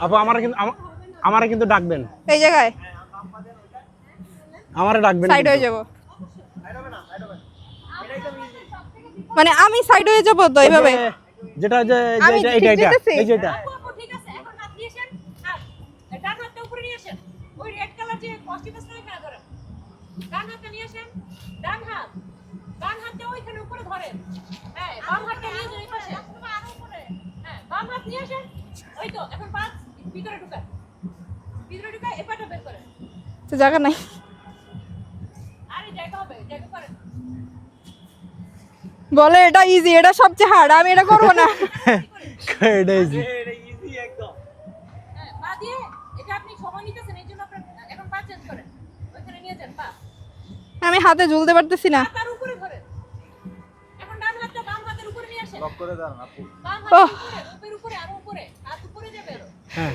আপু আমারে কিন্তু ডাকবেন এই জায়গায় আমারে ডাকবেন সাইড হয়ে যাব মানে আমি সাইড হয়ে যাব তো এইভাবে যেটা যে আমি এটা ঠিক এটা যেতেছি। এই যে এটা ঠিক আছে এখন হাত নিয়ে আসেন হাত ডান হাতটা উপরে নিয়ে আসেন ওই রেড কালার যে কস্টিউমটা ওইখানে ধরেন ডান হাতটা নিয়ে আসেন ডান হাতটা ওইখানে উপরে ধরেন হ্যাঁ বাম হাতটা নিয়ে যান এই পাশে আরো উপরে হ্যাঁ বাম হাত নিয়ে আসেন ওই তো এখন পাঁচ ভিতরে ঢুকান এপাটা বের করেন তো জায়গা নাই আরে জায়গা হবে জায়গা করেন বলে এটা ইজি এটা সবচেয়ে হার্ড আমি এটা করব না এটা ইজি হ্যাঁ পা দিয়ে এটা আপনি সময় নিতেছেন এই জন্য আপনার এখন পা চেঞ্জ করেন ওইখানে নিয়ে যান পা আমি হাতে ঝুলতে পারতেছি না তার উপরে ধরেন এখন ডান হাতটা বাম হাতের উপরে নিয়ে আসেন লক করে দাঁড়ান আপু বাম হাতের উপরে উপরে আরো উপরে হাত উপরে যাবে আরো হ্যাঁ